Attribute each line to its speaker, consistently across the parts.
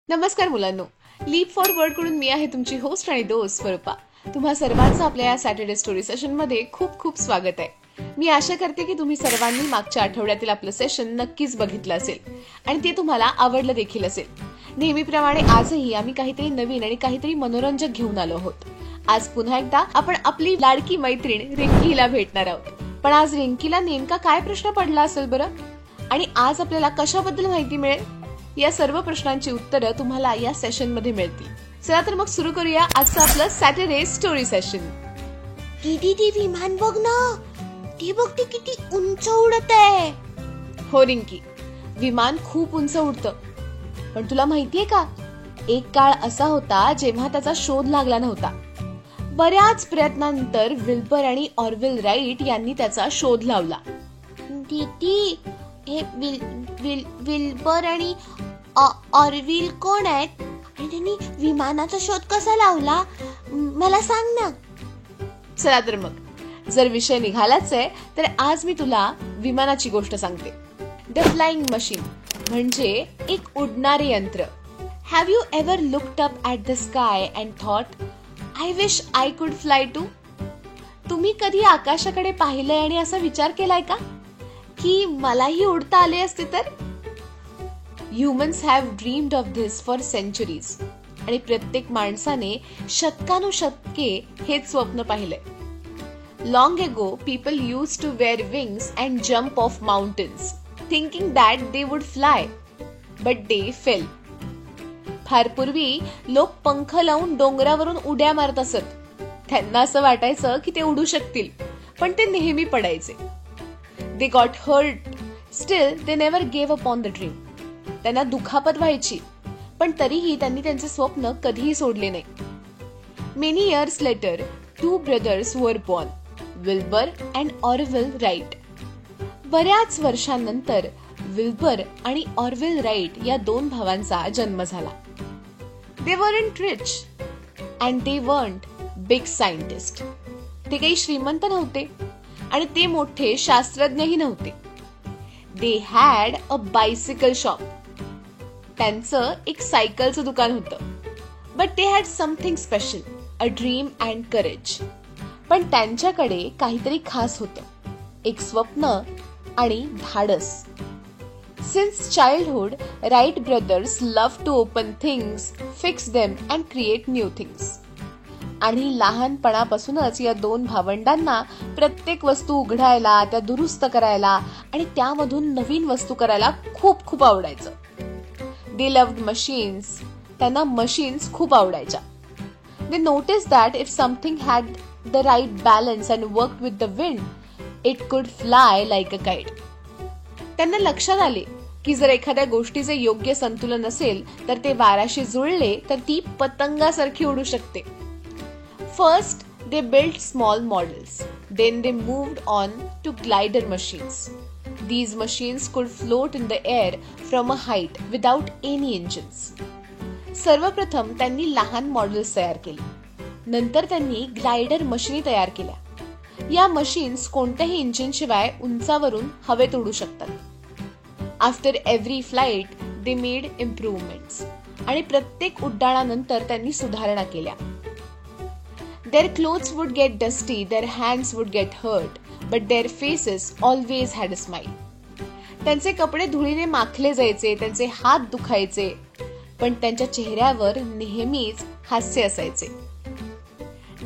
Speaker 1: नमस्कार मुलांनो, leaf forward कडून मी आहे तुमची होस्ट आणि दोस्त स्वरूपा. तुम्हा सर्वांचं आपल्या या सॅटर्डे स्टोरी सेशन मध्ये खूप खूप स्वागत आहे. मी आशा करते की तुम्ही सर्वांनी मागच्या आठवड्यातील आपलं सेशन नक्कीच बघितलं असेल आणि ते तुम्हाला आवडलं देखील असेल. नेहमीप्रमाणे आजही आम्ही काहीतरी नवीन आणि काहीतरी मनोरंजक घेऊन आलो आहोत. आज पुन्हा एकदा आपण आपली लाडकी मैत्रीण रिंकीला भेटणार आहोत. पण आज रिंकीला नेमका काय प्रश्न पडला असेल बरं, आणि आज आपल्याला कशाबद्दल माहिती मिळेल, या सर्व प्रश्नांची उत्तरं तुम्हाला या सेशन मध्ये मिळतील. चला तर मग सुरू करूया आजचं आपलं सॅटर्डे स्टोरी सेशन.
Speaker 2: दीदी विमान बघ ना, ती बघ ती किती उंच उडत आहे.
Speaker 1: हो रिंकी, विमान खूप उंच उडतं. पण तुला माहितीये का, एक काळ असा होता जेव्हा त्याचा शोध लागला नव्हता. बऱ्याच प्रयत्नांनंतर विल्बर आणि ऑरव्हिल राईट यांनी त्याचा शोध लावला.
Speaker 2: दीदी, हे विल्बर आणि ऑरव्हिल कोण आहेत आणि त्यांनी विमानाचा शोध कसा लावला, मला सांग ना.
Speaker 1: चला तर मग, जर विषय निघालाच आहे तर आज मी तुला विमानाची गोष्ट सांगते. द फ्लाइंग मशीन म्हणजे एक उडणारे यंत्र. Have you ever looked up at the sky and thought, I wish I could fly too? तुम्ही कधी आकाशाकडे पाहिलंय आणि असा विचार केलाय का की मलाही उडता आले असते तर? Humans have dreamed of this for centuries. आणि प्रत्येक माणसाने शतकानुशतके हेच स्वप्न पाहिलंय. Long ago people use to wear wings and jump off mountains thinking that they would fly, but they fail. फार पूर्वी लोक पंख लावून डोंगरावरून उड्या मारत असत. त्यांना असं वाटायचं की ते उडू शकतील, पण ते नेहमी पडायचे. They got hurt. Still, they never gave up on the dream. त्यांना दुखापत व्हायची, पण तरीही त्यांनी त्यांचे स्वप्न कधीही सोडले नाही. Many years later, two brothers were born, Wilbur and Orville Wright. बऱ्याच वर्षांनंतर विल्बर आणि ऑरव्हिल राईट या दोन भावांचा जन्म झाला. They weren't rich and they weren't big scientists. ते काही श्रीमंत नव्हते आणि ते मोठे शास्त्रज्ञही नव्हते. They had a bicycle shop. त्यांचं एक सायकलचं दुकान होतं. But they had something special, a dream and courage. पण त्यांच्याकडे काहीतरी खास होतं, एक स्वप्न आणि धाडस. Since childhood, Wright brothers love to open things, fix them and create new things. आणि लहानपणापासूनच या दोन भावंडांना प्रत्येक वस्तू उघडायला, त्या दुरुस्त करायला आणि त्यामधून नवीन वस्तू करायला खूप खूप आवडायचं. They loved machines. त्यांना मशीन्स खूप आवडायच्या. They notice that if something had the right balance and work with the wind, it could fly like a kite. त्यांना लक्षात आले की जर एखाद्या गोष्टीचे योग्य संतुलन असेल तर ते वाऱ्याशी जुळले तर ती पतंगासारखी उडू शकते. First, they built small models. Then they moved on to glider machines. These machines could float in the air from a height without any engines. सर्वप्रथम त्यांनी लहान मॉडेल्स तयार केली. नंतर त्यांनी ग्लायडर मशीनी तयार केल्या. या मशीन्स कोणत्याही इंजिनशिवाय उंचावरून हवेत उडू शकतात. After every flight they made improvements. आणि प्रत्येक उड्डाणानंतर त्यांनी सुधारणा केल्या. Their clothes would get dusty, their hands would get hurt, but their faces always had a smile. त्यांचे कपडे धुळीने माखले जायचे, त्यांचे हात दुखायचे, पण त्यांच्या चेहऱ्यावर नेहमीच हास्य असायचे.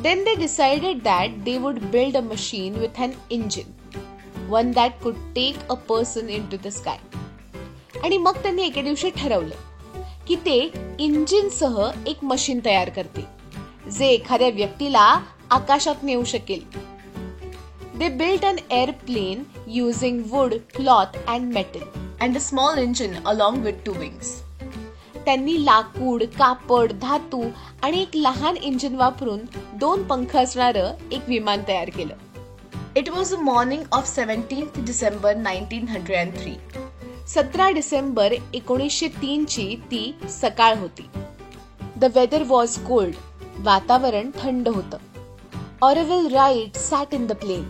Speaker 1: Then they decided that they would build a machine with an engine, one that could take a person into the sky. आणि मग त्यांनी एके दिवशी ठरवलं की ते इंजिनसह एक मशीन तयार करतील जे एखाद्या व्यक्तीला आकाशात नेऊ शकेल. They built an airplane using wood, cloth and metal and a small engine along with two wings. त्यांनी लाकूड, कापड, धातू आणि एक लहान इंजिन वापरून दोन पंख असणारं एक विमान तयार केलं. It was the morning of 17th December 1903. 17 December 1903 ची ती सकाळ होती. The weather was cold. वातावरण थंड होतं. Orville Wright sat in the plane.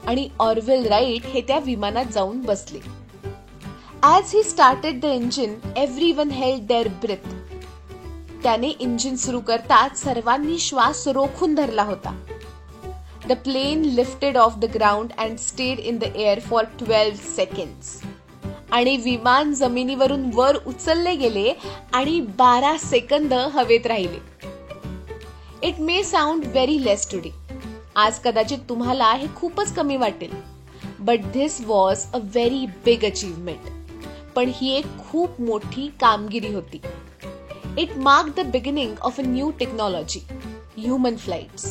Speaker 1: आणि ऑरव्हिल राईट हे त्या विमानात जाऊन बसले. As he started the engine, everyone held their breath त्याने इंजिन सुरू करताच सर्वांनी श्वास रोखून धरला होता. The plane lifted off the ground and stayed in the air for 12 seconds. आणि विमान जमिनीवरून वर उचलले गेले आणि 12 सेकंद हवेत राहिले. It may sound very less today. आज कदाचित तुम्हाला हे खूपच कमी वाटेल. But this was a very big achievement. पण ही एक खूप मोठी कामगिरी होती. It marked the beginning of a new technology, human flights.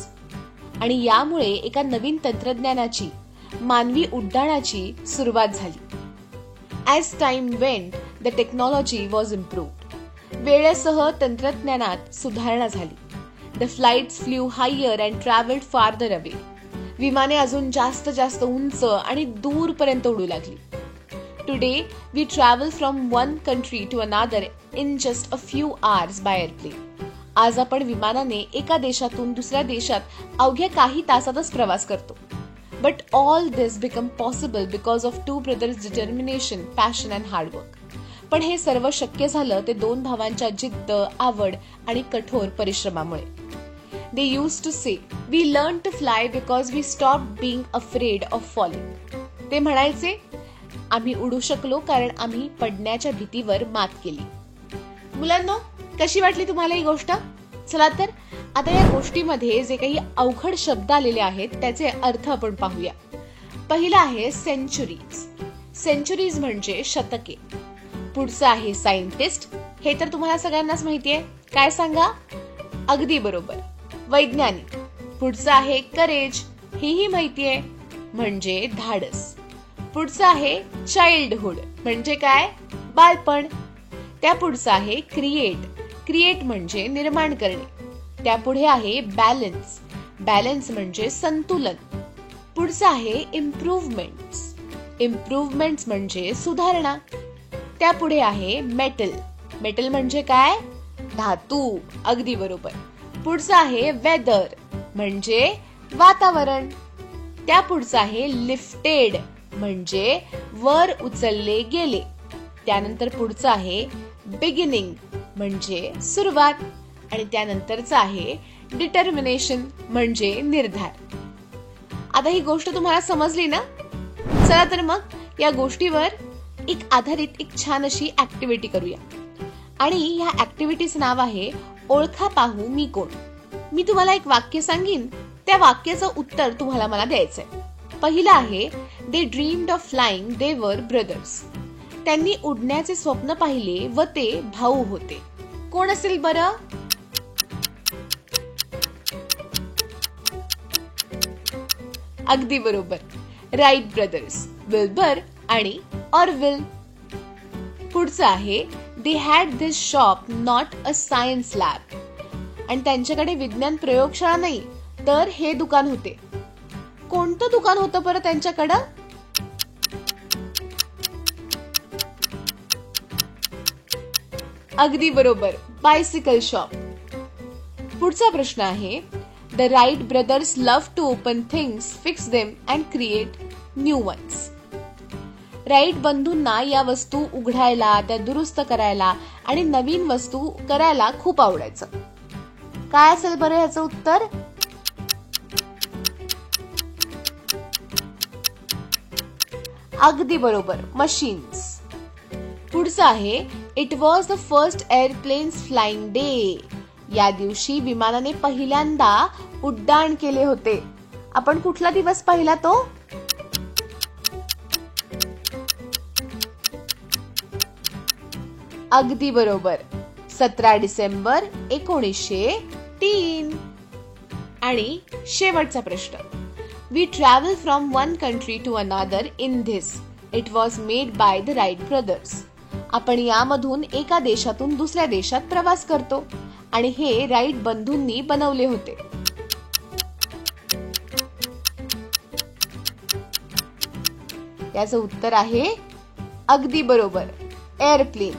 Speaker 1: आणि यामुळे एका नवीन तंत्रज्ञानाची, मानवी उड्डाणाची सुरुवात झाली. As time went, the technology was improved. वेळेसह तंत्रज्ञानात सुधारणा झाली. The flights flew higher and traveled farther away. विमाने अजून जास्त उंच आणि दूरपर्यंत उडू लागली. Today, we travel from one country to another in just a few hours by airplane. आज आपण विमानाने एका देशातून दुसऱ्या देशात अवघ्या काही तासातच प्रवास करतो. But all this became possible because of two brothers' determination, passion and hard work. पण हे सर्व शक्य झालं ते दोन भावांच्या जिद्द, आवड आणि कठोर परिश्रमामुळे. They used to say, we learned to fly because we stopped being afraid of falling. ते म्हणायचे, आम्ही उडू शकलो कारण आम्ही पडण्याच्या भीतीवर मात केली. मुलांनो, कशी वाटली तुम्हाला ही गोष्ट? चला तर आता या गोष्टीमध्ये जे काही अवघड शब्द आलेले आहेत त्याचे अर्थ आपण पाहूया. पहिला आहे सेंचुरीज. सेंचुरीज म्हणजे शतके. पुढचं आहे सायंटिस्ट. हे तर तुम्हाला सगळ्यांनाच माहितीये. काय सांगा? अगदी बरोबर, वैज्ञानिक. पुढचं आहे करेज. हेही माहितीये, म्हणजे धाडस. पुढचं आहे चाइल्डहुड, म्हणजे काय? बालपण. त्या पुढचं आहे क्रिएट. क्रिएट म्हणजे निर्माण करणे. त्यापुढे आहे बॅलन्स. बॅलन्स म्हणजे संतुलन. पुढचं आहे इम्प्रूव्हमेंट्स. इम्प्रूव्हमेंट्स म्हणजे सुधारणा. त्यापुढे आहे मेटल. मेटल म्हणजे काय? धातू. अगदी बरोबर. पुढचं आहे वेदर, म्हणजे वातावरण. त्या पुढचं आहे लिफ्टेड, म्हणजे वर उचलले गेले. त्यानंतर पुढचं आहे बिगिनिंग, म्हणजे सुरुवात. आणि त्यानंतरचं आहे डिटर्मिनेशन, म्हणजे निर्धार. आता ही गोष्ट तुम्हाला समजली ना? चला तर मग या गोष्टीवर आधारित एक छान अशी ऍक्टिव्हिटी करूया. आणि या ऍक्टिव्हिटीचं नाव आहे ओळखा पाहू मी कोण. मी तुम्हाला एक वाक्य सांगीन, त्या वाक्याचं उत्तर तुम्हाला मला द्यायचंय. पहिलं आहे, दे ड्रीम्ड ऑफ फ्लाइंग, दे वर ब्रदर्स. त्यांनी उडण्याचे स्वप्न पाहिले व ते भाऊ होते. कोण असेल बरं? अगदी बरोबर, राईट ब्रदर्स, विल्बर आणि ऑरविल. पुढचं आहे, they had this shop not a science lab. आणि त्यांच्याकडे विज्ञान प्रयोगशाळा नाही, तर हे दुकान होते. कोणतं दुकान होतं बरं त्यांच्याकडं? अगदी बरोबर, बायसिकल शॉप. पुढचा प्रश्न आहे, the Wright brothers love to open things, fix them and create new ones. Wright बंधूंना या वस्तू उघडायला, त्या दुरुस्त करायला आणि नवीन वस्तू करायला खूप आवडायचं. काय असेल बरं ह्याचं उत्तर? अगदी बरोबर, मशीन्स. पुढचं आहे, it was the first airplanes flying day. या दिवशी विमानाने पहिल्यांदा उड्डाण केले होते. आपण कुठला दिवस पाहिला तो? अगदी बरोबर, 17 डिसेंबर 1903. आणि शेवटचा प्रश्न, we travel from one country to another in this. It was made by the Wright brothers. आपण यामधून एका देशातून दुसऱ्या देशात प्रवास करतो आणि हे राईट बंधूंनी बनवले होते. याचं उत्तर आहे अगदी बरोबर, एअरप्लेन.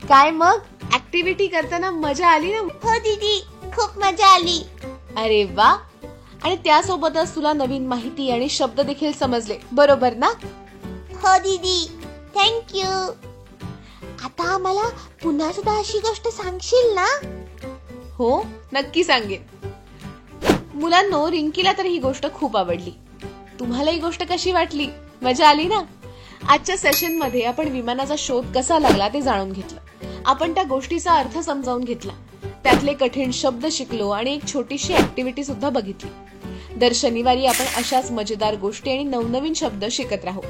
Speaker 1: काय मग, ऍक्टिव्हिटी करताना मजा आली ना?
Speaker 2: हो दीदी, खूप मजा आली.
Speaker 1: अरे वा. आणि त्यासोबतच तुला नवीन माहिती आणि शब्द देखील समजले, बरोबर ना?
Speaker 2: हो दीदी, थँक्यू. आता आम्हाला पुन्हा सुद्धा अशी गोष्ट सांगशील ना?
Speaker 1: हो, नक्की सांगेन. मुलांनो, रिंकीला तर ही गोष्ट खूप आवडली. तुम्हाला ही गोष्ट कशी वाटली? मजा आली ना? आजच्या सेशन मध्ये आपण विमानाचा शोध कसा लागला ते जाणून घेतलं. आपण त्या गोष्टीचा अर्थ समजावून घेतला, त्यातले कठीण शब्द शिकलो आणि एक छोटीशी ऍक्टिव्हिटी सुद्धा बघितली. दर शनिवारी आपण अशाच मजेदार गोष्टी आणि नवनवीन शब्द शिकत राहू.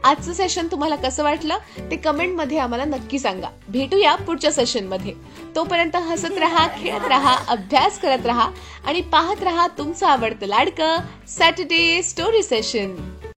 Speaker 1: आजचं सेशन तुम्हाला कसं वाटलं ते कमेंट मध्ये आम्हाला नक्की सांगा. भेटूया पुढच्या सेशन मध्ये. तोपर्यंत हसत राहा, खेळत राहा, अभ्यास करत राहा आणि पाहत राहा तुमचं आवडतं लाडकं सॅटर्डे स्टोरी सेशन.